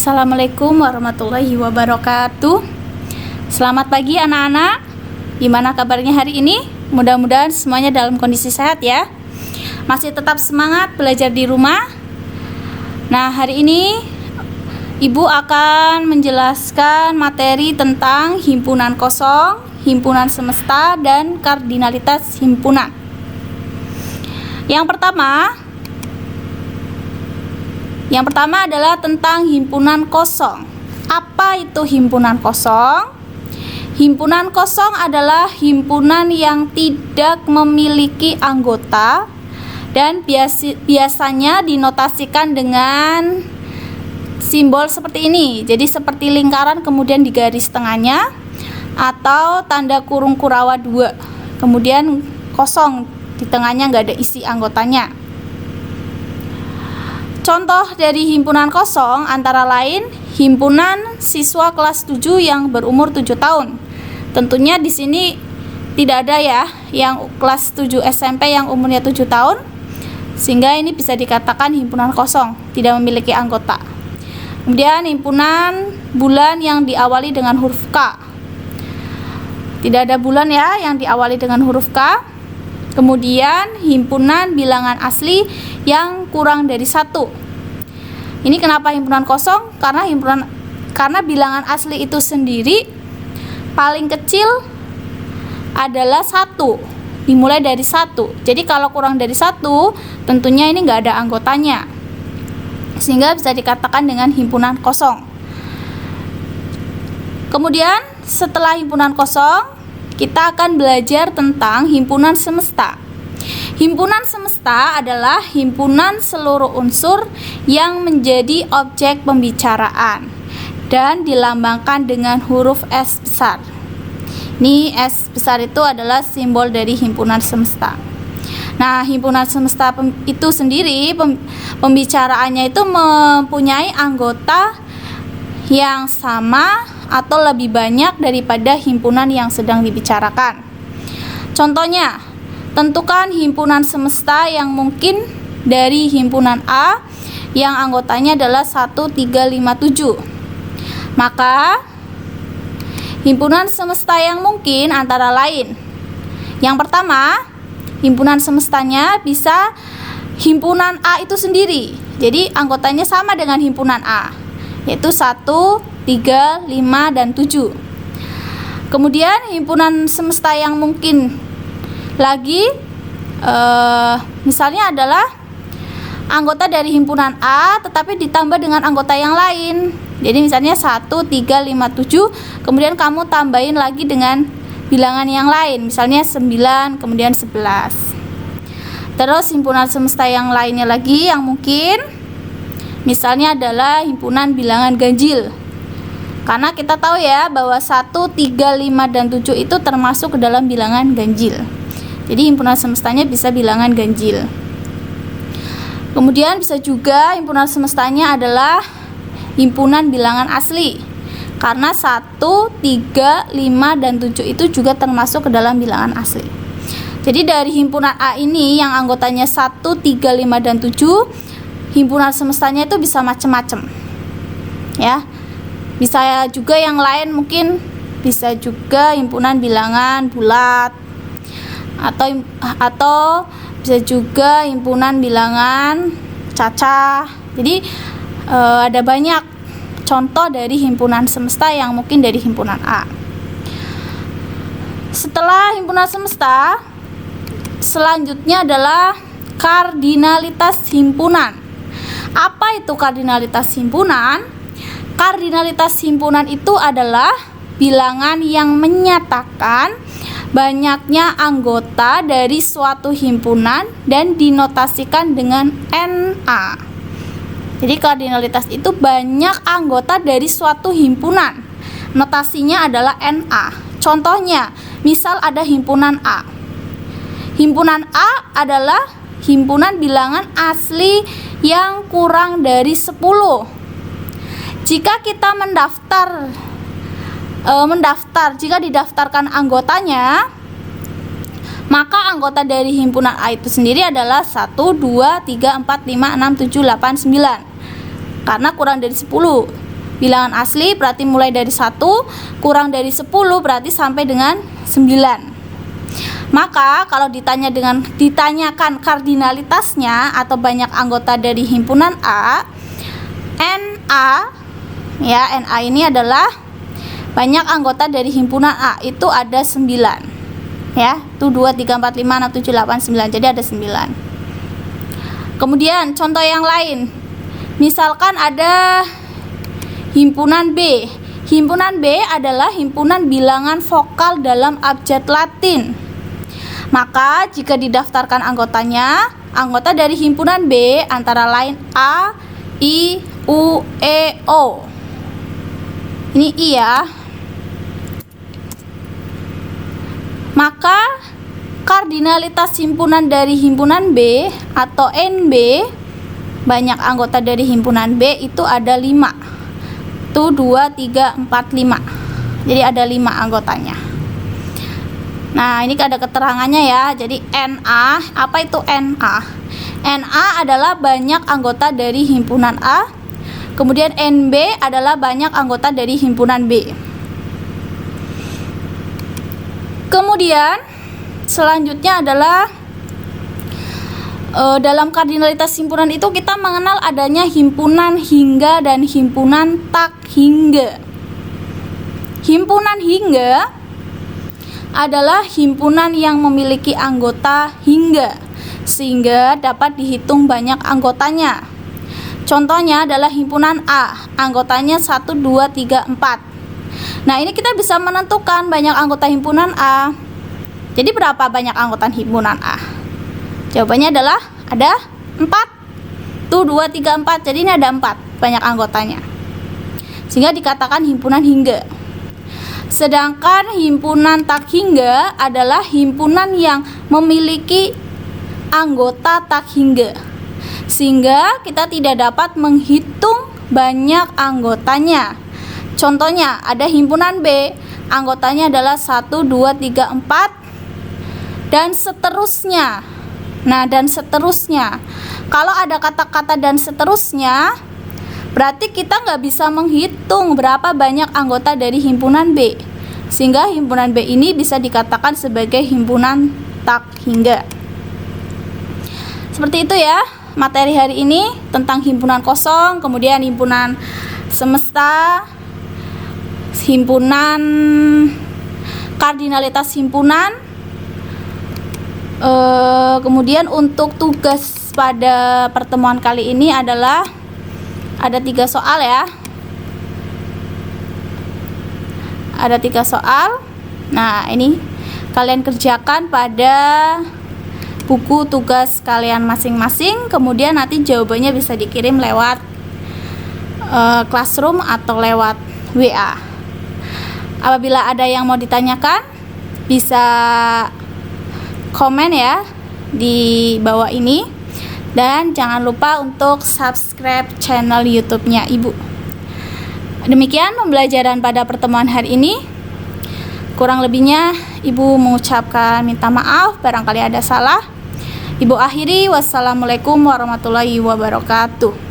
Assalamualaikum warahmatullahi wabarakatuh. Selamat pagi anak-anak. Gimana kabarnya hari ini? Mudah-mudahan semuanya dalam kondisi sehat ya. Masih tetap semangat belajar di rumah. Nah, hari ini Ibu akan menjelaskan materi tentang himpunan kosong, himpunan semesta, dan kardinalitas himpunan. Yang pertama adalah tentang himpunan kosong. Apa itu himpunan kosong? Himpunan kosong adalah himpunan yang tidak memiliki anggota dan biasanya dinotasikan dengan simbol seperti ini. Jadi seperti lingkaran kemudian di garis tengahnya, atau tanda kurung kurawa 2, kemudian kosong, di tengahnya nggak ada isi anggotanya. Contoh dari himpunan kosong antara lain himpunan siswa kelas 7 yang berumur 7 tahun. Tentunya di sini tidak ada ya yang kelas 7 SMP yang umurnya 7 tahun, sehingga ini bisa dikatakan himpunan kosong, tidak memiliki anggota. Kemudian himpunan bulan yang diawali dengan huruf K. Tidak ada bulan ya yang diawali dengan huruf K. Kemudian himpunan bilangan asli yang kurang dari 1. Ini kenapa himpunan kosong? Karena bilangan asli itu sendiri paling kecil adalah 1. Dimulai dari 1. Jadi kalau kurang dari 1, tentunya ini nggak ada anggotanya, sehingga bisa dikatakan dengan himpunan kosong. Kemudian setelah himpunan kosong, kita akan belajar tentang himpunan semesta. Himpunan semesta adalah himpunan seluruh unsur yang menjadi objek pembicaraan dan dilambangkan dengan huruf S besar. Ini S besar itu adalah simbol dari himpunan semesta. Nah, himpunan semesta itu sendiri pembicaraannya itu mempunyai anggota yang sama atau lebih banyak daripada himpunan yang sedang dibicarakan. Contohnya, tentukan himpunan semesta yang mungkin dari himpunan A yang anggotanya adalah 1, 3, 5, 7. Maka himpunan semesta yang mungkin antara lain. Yang pertama, himpunan semestanya bisa himpunan A itu sendiri. Jadi anggotanya sama dengan himpunan A, yaitu 1, 3, 5, dan 7. Kemudian himpunan semesta yang mungkin lagi misalnya adalah anggota dari himpunan A tetapi ditambah dengan anggota yang lain. Jadi misalnya 1, 3, 5, 7, kemudian kamu tambahin lagi dengan bilangan yang lain, misalnya 9, kemudian 11. Terus himpunan semesta yang lainnya lagi yang mungkin misalnya adalah himpunan bilangan ganjil. Karena kita tahu ya bahwa 1, 3, 5, dan 7 itu termasuk ke dalam bilangan ganjil. Jadi himpunan semestanya bisa bilangan ganjil. Kemudian bisa juga himpunan semestanya adalah himpunan bilangan asli. Karena 1, 3, 5, dan 7 itu juga termasuk ke dalam bilangan asli. Jadi dari himpunan A ini yang anggotanya 1, 3, 5, dan 7, himpunan semestanya itu bisa macam-macam. Ya. Bisa juga yang lain, mungkin bisa juga himpunan bilangan bulat, atau bisa juga himpunan bilangan cacah. Jadi ada banyak contoh dari himpunan semesta yang mungkin dari himpunan A. Setelah himpunan semesta, selanjutnya adalah kardinalitas himpunan. Apa itu kardinalitas himpunan? Kardinalitas himpunan itu adalah bilangan yang menyatakan banyaknya anggota dari suatu himpunan dan dinotasikan dengan NA. Jadi kardinalitas itu banyak anggota dari suatu himpunan. Notasinya adalah NA. Contohnya, misal ada himpunan A. Himpunan A adalah himpunan bilangan asli yang kurang dari 10. Jika kita jika didaftarkan anggotanya, maka anggota dari himpunan A itu sendiri adalah 1, 2, 3, 4, 5, 6, 7, 8, 9. Karena kurang dari 10. bilangan asli berarti mulai dari 1, kurang dari 10 berarti sampai dengan 9. Maka kalau ditanyakan kardinalitasnya atau banyak anggota dari himpunan A, NA ya, NA ini adalah banyak anggota dari himpunan A, itu ada 9 ya, itu 2, 3, 4, 5, 6, 7, 8, 9, jadi ada 9. Kemudian contoh yang lain, misalkan ada himpunan B. Himpunan B adalah himpunan bilangan vokal dalam abjad Latin. Maka jika didaftarkan anggotanya, anggota dari himpunan B antara lain A, I, U, E, O. Ini I ya. Maka kardinalitas himpunan dari himpunan B atau NB, banyak anggota dari himpunan B itu ada 5. Itu 2, 3, 4, 5. Jadi ada 5 anggotanya. Nah, ini ada keterangannya ya. Jadi NA, apa itu NA? NA adalah banyak anggota dari himpunan A. Kemudian NB adalah banyak anggota dari himpunan B. Kemudian selanjutnya adalah dalam kardinalitas himpunan itu kita mengenal adanya himpunan hingga dan himpunan tak hingga. Himpunan hingga adalah himpunan yang memiliki anggota hingga sehingga dapat dihitung banyak anggotanya. Contohnya adalah himpunan A, anggotanya 1, 2, 3, 4. Nah, ini kita bisa menentukan banyak anggota himpunan A. Jadi berapa banyak anggota himpunan A? Jawabannya adalah ada 4. Tuh 2, 3, 4. Jadi ini ada 4 banyak anggotanya. Sehingga dikatakan himpunan hingga. Sedangkan himpunan tak hingga adalah himpunan yang memiliki anggota tak hingga. Sehingga kita tidak dapat menghitung banyak anggotanya. Contohnya ada himpunan B, anggotanya adalah 1, 2, 3, 4 dan seterusnya. Nah, dan seterusnya. Kalau ada kata-kata dan seterusnya, berarti kita nggak bisa menghitung berapa banyak anggota dari himpunan B. Sehingga himpunan B ini bisa dikatakan sebagai himpunan tak hingga. Seperti itu ya materi hari ini tentang himpunan kosong, kemudian himpunan semesta, himpunan, kardinalitas himpunan. Kemudian untuk tugas pada pertemuan kali ini adalah ada 3 soal ya. Ada 3 soal. Nah, ini kalian kerjakan pada buku tugas kalian masing-masing. Kemudian nanti jawabannya bisa dikirim lewat Classroom atau lewat WA. Apabila ada yang mau ditanyakan, bisa komen ya di bawah ini. Dan jangan lupa untuk subscribe channel YouTube-nya Ibu. Demikian pembelajaran pada pertemuan hari ini. Kurang lebihnya Ibu mengucapkan minta maaf barangkali ada salah. Ibu akhiri, wassalamualaikum warahmatullahi wabarakatuh.